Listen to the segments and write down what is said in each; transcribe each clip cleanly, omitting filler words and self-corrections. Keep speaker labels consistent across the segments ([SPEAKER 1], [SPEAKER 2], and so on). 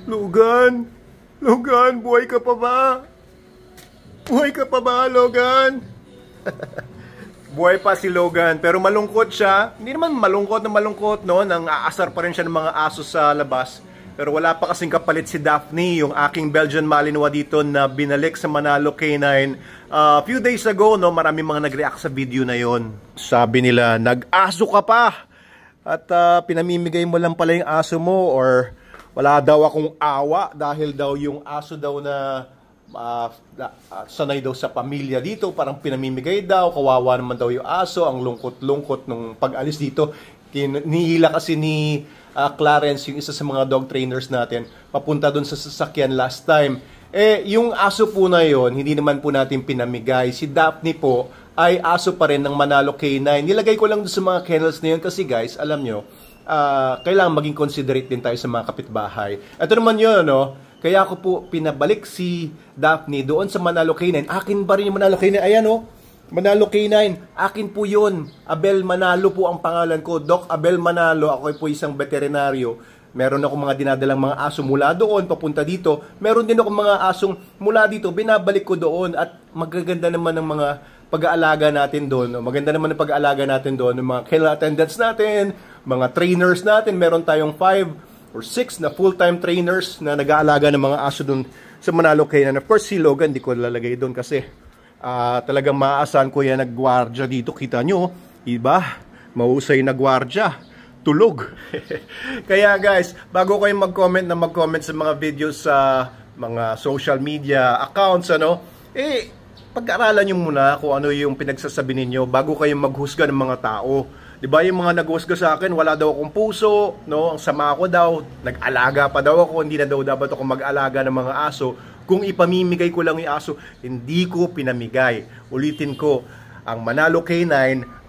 [SPEAKER 1] Logan! Logan, buhay ka pa ba? Buhay ka pa ba, Logan? Buhay pa si Logan, pero malungkot siya. Hindi naman malungkot na malungkot, no? Nang aasar pa rin siya ng mga aso sa labas. Pero wala pa kasing kapalit si Daphne, yung aking Belgian Malinois dito na binalik sa Manalo K9. Few days ago, no, maraming mga nag-react sa video na yon. Sabi nila, nag-aso ka pa! At pinamimigay mo lang pala yung aso mo, or wala daw akong awa dahil daw yung aso daw na sanay daw sa pamilya dito, parang pinamimigay daw, kawawa naman daw yung aso, ang lungkot-lungkot nung pag-alis dito. Nihila kasi ni Clarence, yung isa sa mga dog trainers natin, papunta doon sa sasakyan last time. Yung aso po na yon, hindi naman po natin pinamigay. Si Daphne po ay aso pa rin ng Manalo K9. Nilagay ko lang doon sa mga kennels na yun kasi guys, alam nyo, kailangan maging considerate din tayo sa mga kapitbahay. Ito naman yun, no? Kaya ako po pinabalik si Daphne doon sa Manalo K9. Akin ba rin yung Manalo K9? Ayan, oh. Manalo K9. Akin po yun. Abel Manalo po ang pangalan ko. Doc Abel Manalo. Ako po isang veterinaryo. Meron ako mga dinadalang mga aso mula doon, papunta dito. Meron din ako mga asong mula dito, binabalik ko doon. At magaganda naman ng mga pag-aalaga natin doon. Maganda naman ang pag-aalaga natin doon. Ng mga kennel attendants natin, mga trainers natin. Meron tayong 5 or 6 na full-time trainers na nag-aalaga ng mga aso doon sa Manalo K9. Of course, si Logan, di ko lalagay doon kasi talagang maaasahan ko yan nagwardya dito. Kita nyo, iba, mahusay na gwardya. Tulog. Kaya guys, bago kayo mag-comment sa mga videos sa mga social media accounts, pag-aralan nyo muna kung ano yung pinagsasabi ninyo bago kayo maghusga ng mga tao. Diba yung mga naghusga sa akin, wala daw akong puso, no? Ang sama ko daw, nag-alaga pa daw ako, hindi na daw dapat ako mag-alaga ng mga aso. Kung ipamimigay ko lang yung aso, hindi ko pinamigay. Ulitin ko, ang Manalo K9,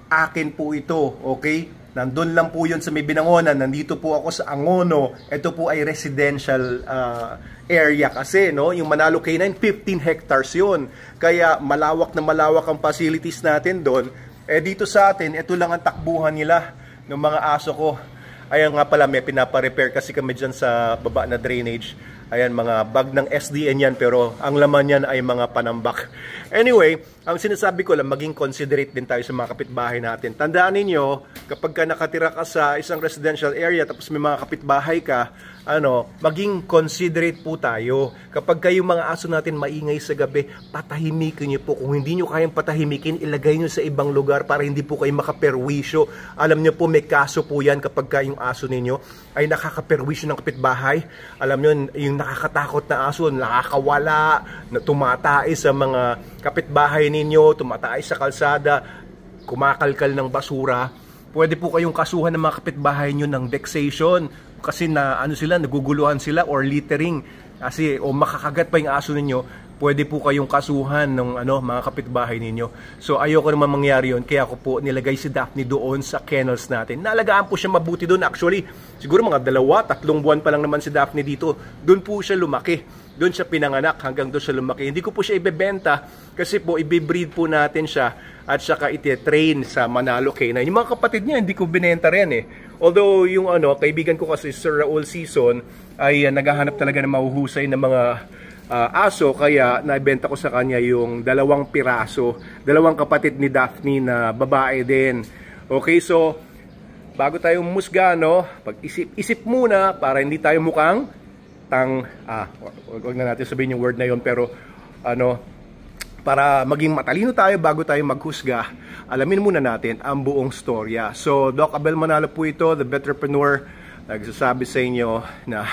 [SPEAKER 1] akin po ito, okay? Nandun lang po yun sa may Binangonan, nandito po ako sa Angono. Ito po ay residential area kasi, no? Yung Manalo K9, 15 hectares yun. Kaya malawak na malawak ang facilities natin doon. Dito sa atin, ito lang ang takbuhan nila ng mga aso ko. Ayan nga pala, may pinapa-repair kasi kami dyan sa baba na drainage. Ayan, mga bag ng SDN yan, pero ang laman yan ay mga panambak. Anyway, ang sinasabi ko lang, maging considerate din tayo sa mga kapitbahay natin. Tandaan ninyo, kapag ka nakatira ka sa isang residential area, tapos may mga kapitbahay ka, maging considerate po tayo. Kapag kayo mga aso natin maingay sa gabi, patahimikin nyo po. Kung hindi nyo kayang patahimikin, ilagay nyo sa ibang lugar para hindi po kayo makaperwisyo. Alam nyo po, may kaso po yan kapag yung aso ninyo ay nakakaperwisyo ng kapitbahay. Alam nyo, yung nakakatakot na aso, nakakawala, na tumatay sa mga kapitbahay ninyo, tumatay sa kalsada, kumakalkal ng basura. Pwede po kayong kasuhan ng mga kapitbahay nyo ng vexation kasi naguguluhan sila or littering kasi o makakagat pa yung aso ninyo. Pwede po kayong kasuhan ng mga kapitbahay ninyo. So ayoko naman mangyari yun, kaya ako po nilagay si Daphne doon sa kennels natin. Nalagaan po siya mabuti doon. Actually, siguro mga 2-3 buwan pa lang naman si Daphne dito. Doon po siya lumaki. Doon siya pinanganak hanggang doon siya lumaki. Hindi ko po siya ibebenta kasi po ibibreed po natin siya at saka iti-train sa Manalo K9. Yung mga kapatid niya, hindi ko binenta rin eh. Although yung kaibigan ko kasi Sir Raul Season ay naghahanap talaga ng mahuhusay na mga aso, kaya naibenta ko sa kanya yung 2 piraso, 2 kapatid ni Daphne na babae din. Okay, so bago tayo musga, pag-isip muna para hindi tayo mukhang wag na natin sabihin yung word na yon, pero para maging matalino tayo bago tayo maghusga, alamin muna natin ang buong storya. So Doc Abel Manalo po ito, the Vetrepreneur, nagsasabi sa inyo na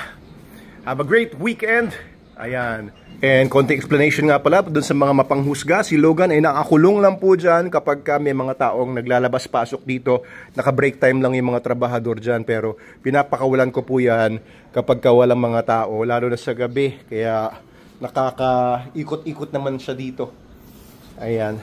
[SPEAKER 1] have a great weekend. Ayan. And konting explanation nga pala dun sa mga mapanghusga. Si Logan ay nakakulong lang po dyan kapag may mga taong naglalabas-pasok dito. Naka-break time lang yung mga trabahador dyan. Pero pinapakawalan ko po yan kapag walang mga tao, lalo na sa gabi. Kaya nakakaikot-ikot naman siya dito. Ayan.